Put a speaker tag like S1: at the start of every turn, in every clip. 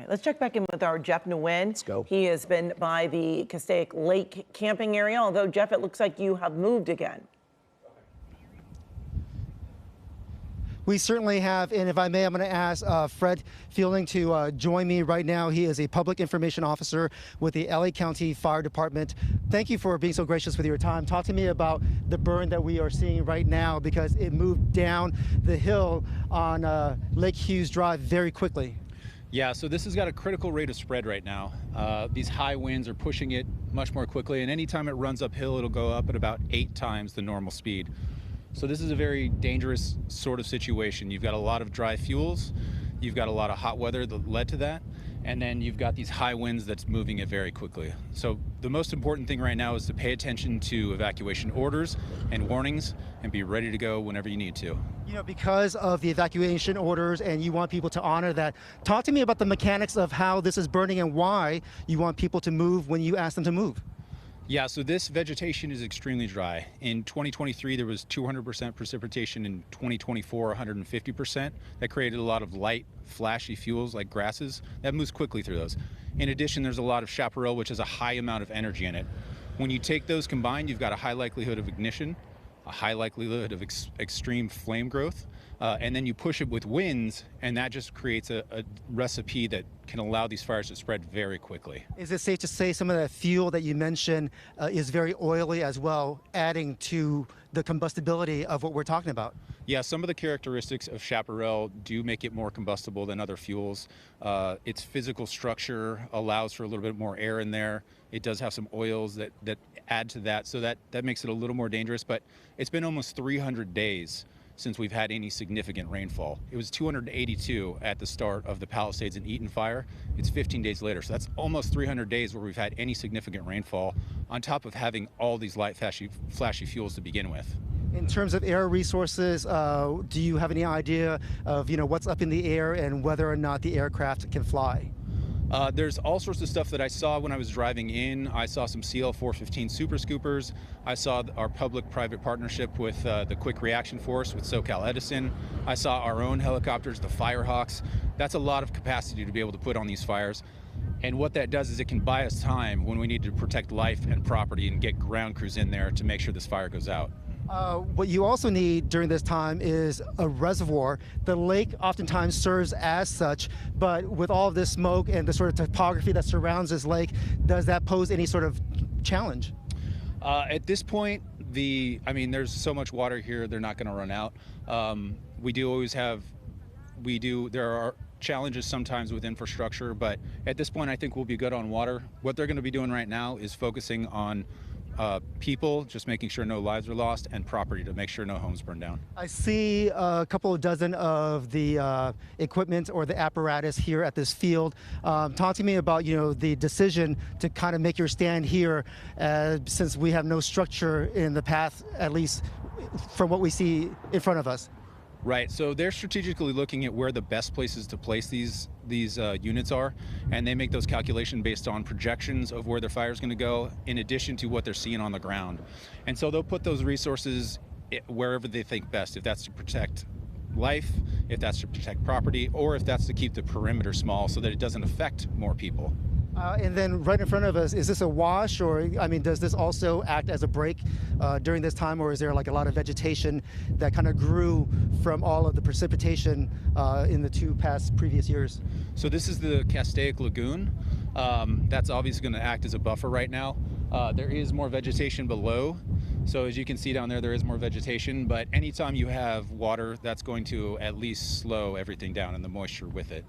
S1: right, let's check back in with our Jeff Nguyen.
S2: Let's go.
S1: He has been by the Castaic Lake camping area, although, Jeff, it looks like you have moved again.
S2: We certainly have, and if I may, I'm going to ask Fred Fielding to join me right now. He is a public information officer with the LA County Fire Department. Thank you for being so gracious with your time. Talk to me about the burn that we are seeing right now, because it moved down the hill on Lake Hughes Drive very quickly.
S3: Yeah, so this has got a critical rate of spread right now. These high winds are pushing it much more quickly, and anytime it runs uphill, it'll go up at about 8 times the normal speed. So this is a very dangerous sort of situation. You've got a lot of dry fuels, you've got a lot of hot weather that led to that, and then you've got these high winds that's moving it very quickly. So the most important thing right now is to pay attention to evacuation orders and warnings and be ready to go whenever you need to.
S2: You know, because of the evacuation orders and you want people to honor that, talk to me about the mechanics of how this is burning and why you want people to move when you ask them to move.
S3: Yeah, so this vegetation is extremely dry. In 2023, there was 200% precipitation. In 2024, 150%. That created a lot of light, flashy fuels like grasses. That moves quickly through those. In addition, there's a lot of chaparral, which has a high amount of energy in it. When you take those combined, you've got a high likelihood of ignition, a high likelihood of extreme flame growth, and then you push it with winds, and that just creates a recipe that can allow these fires to spread very quickly.
S2: Is it safe to say some of that fuel that you mentioned is very oily as well, adding to the combustibility of what we're talking about?
S3: Yeah, some of the characteristics of chaparral do make it more combustible than other fuels. Its physical structure allows for a little bit more air in there. It does have some oils that add to that, so that makes it a little more dangerous, but it's been almost 300 days since we've had any significant rainfall. It was 282 at the start of the Palisades and Eaton fire. It's 15 days later, so that's almost 300 days where we've had any significant rainfall, on top of having all these light, flashy fuels to begin with.
S2: In terms of air resources, do you have any idea of what's up in the air and whether or not the aircraft can fly?
S3: There's all sorts of stuff that I saw when I was driving in. I saw some CL-415 Super Scoopers. I saw our public-private partnership with the Quick Reaction Force with SoCal Edison. I saw our own helicopters, the Firehawks. That's a lot of capacity to be able to put on these fires. And what that does is it can buy us time when we need to protect life and property and get ground crews in there to make sure this fire goes out.
S2: What you also need during this time is a reservoir. The lake oftentimes serves as such, but with all of this smoke and the sort of topography that surrounds this lake, does that pose any sort of challenge?
S3: At this point, there's so much water here, they're not going to run out. There are challenges sometimes with infrastructure, but at this point, I think we'll be good on water. What they're going to be doing right now is focusing on people, just making sure no lives are lost, and property to make sure no homes burn down.
S2: I see a couple of dozen of the equipment or the apparatus here at this field. Talk to me about the decision to kind of make your stand here, since we have no structure in the path, at least from what we see in front of us.
S3: Right, so they're strategically looking at where the best places to place these units are, and they make those calculations based on projections of where their fire is going to go, in addition to what they're seeing on the ground. And so they'll put those resources wherever they think best, if that's to protect life, if that's to protect property, or if that's to keep the perimeter small so that it doesn't affect more people.
S2: And then right in front of us, is this a wash, or does this also act as a break during this time, or is there like a lot of vegetation that kind of grew from all of the precipitation in the previous years?
S3: So this is the Castaic Lagoon. That's obviously going to act as a buffer right now. There is more vegetation below. So as you can see down there, there is more vegetation, but anytime you have water, that's going to at least slow everything down and the moisture with it.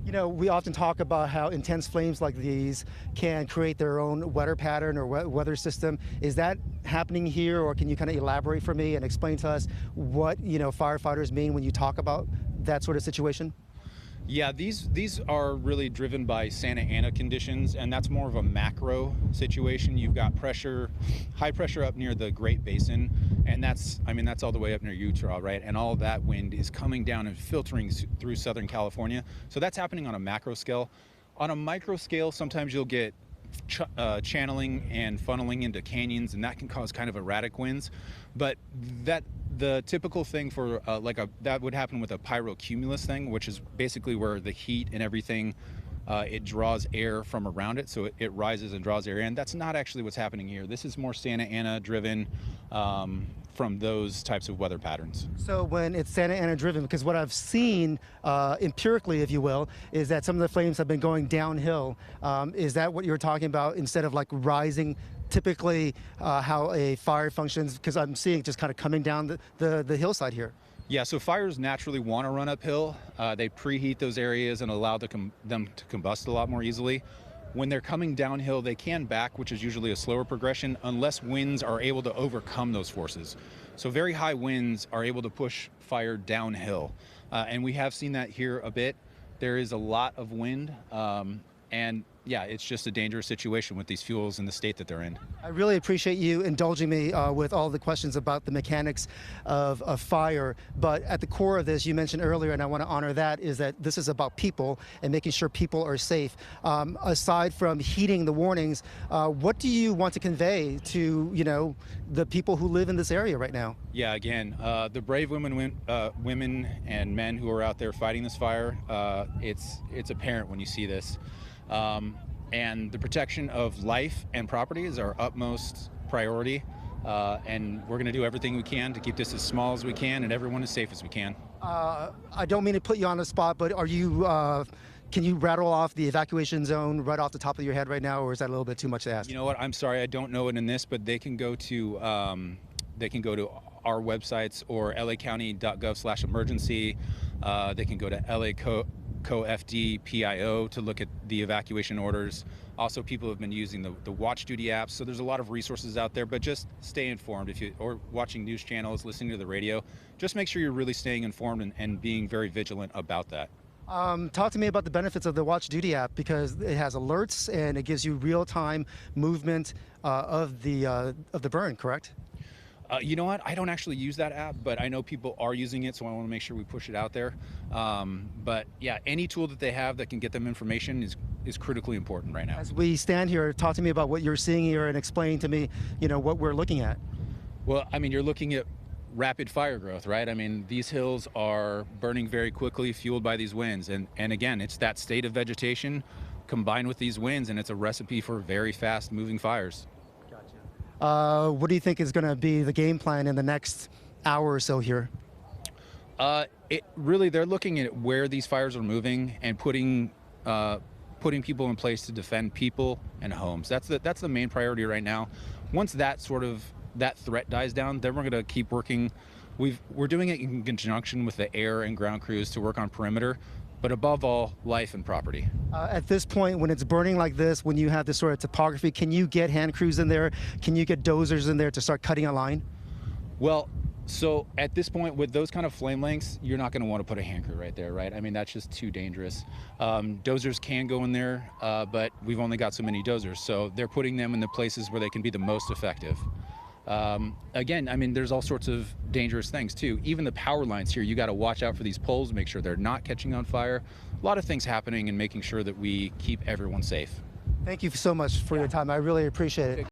S2: We often talk about how intense flames like these can create their own weather pattern or weather system. Is that happening here, or can you kind of elaborate for me and explain to us what firefighters mean when you talk about that sort of situation?
S3: Yeah, these are really driven by Santa Ana conditions, and that's more of a macro situation. You've got high pressure up near the Great Basin, and that's all the way up near Utah, right? And all of that wind is coming down and filtering through Southern California. So that's happening on a macro scale. On a micro scale, sometimes you'll get channeling and funneling into canyons, and that can cause kind of erratic winds. But the typical thing for that would happen with a pyrocumulus thing, which is basically where the heat and everything it draws air from around it, so it rises and draws air in. That's not actually what's happening here. This is more Santa Ana driven from those types of weather patterns.
S2: So when it's Santa Ana driven, because what I've seen empirically, if you will, is that some of the flames have been going downhill. Is that what you're talking about instead of like rising? Typically how a fire functions, because I'm seeing just kind of coming down the hillside here.
S3: Yeah, so fires naturally want to run uphill. They preheat those areas and allow them to combust a lot more easily. When they're coming downhill, they can back, which is usually a slower progression, unless winds are able to overcome those forces. So very high winds are able to push fire downhill. And we have seen that here a bit. There is a lot of wind, and yeah, it's just a dangerous situation with these fuels in the state that they're in.
S2: I really appreciate you indulging me with all the questions about the mechanics of fire. But at the core of this, you mentioned earlier, and I want to honor that, is that this is about people and making sure people are safe. Aside from heeding the warnings, what do you want to convey to, the people who live in this area right now?
S3: Yeah, again, the brave women and men who are out there fighting this fire, it's apparent when you see this. And the protection of life and property is our utmost priority. And we're going to do everything we can to keep this as small as we can and everyone as safe as we can.
S2: I don't mean to put you on the spot, but can you rattle off the evacuation zone right off the top of your head right now, or is that a little bit too much to ask?
S3: You know what? I'm sorry, I don't know it in this, but they can go to our websites or lacounty.gov/emergency. They can go to LA PIO to look at the evacuation orders. Also, people have been using the watch duty apps, so there's a lot of resources out there, but just stay informed. Or watching news channels, listening to the radio, just make sure you're really staying informed and being very vigilant about that.
S2: Talk to me about the benefits of the Watch Duty app, because it has alerts and it gives you real-time movement of the burn, correct?
S3: You know what? I don't actually use that app, but I know people are using it, so I want to make sure we push it out there. But yeah, any tool that they have that can get them information is critically important right now.
S2: As we stand here, talk to me about what you're seeing here and explain to me, what we're looking at.
S3: Well, I mean, you're looking at rapid fire growth, right? I mean, these hills are burning very quickly, fueled by these winds. And again, it's that state of vegetation combined with these winds, and it's a recipe for very fast moving fires.
S2: What do you think is going to be the game plan in the next hour or so here?
S3: They're looking at where these fires are moving and putting people in place to defend people and homes. That's the main priority right now. Once that threat dies down, then we're going to keep working. We're doing it in conjunction with the air and ground crews to work on perimeter, but above all, life and property.
S2: At this point, when it's burning like this, when you have this sort of topography, can you get hand crews in there? Can you get dozers in there to start cutting a line?
S3: Well, so at this point, with those kind of flame lengths, you're not going to want to put a hand crew right there, right? I mean, that's just too dangerous. Dozers can go in there, but we've only got so many dozers, so they're putting them in the places where they can be the most effective. Again, I mean, there's all sorts of dangerous things too. Even the power lines here, you got to watch out for these poles, make sure they're not catching on fire. A lot of things happening and making sure that we keep everyone safe.
S2: Thank you so much for your time. I really appreciate it.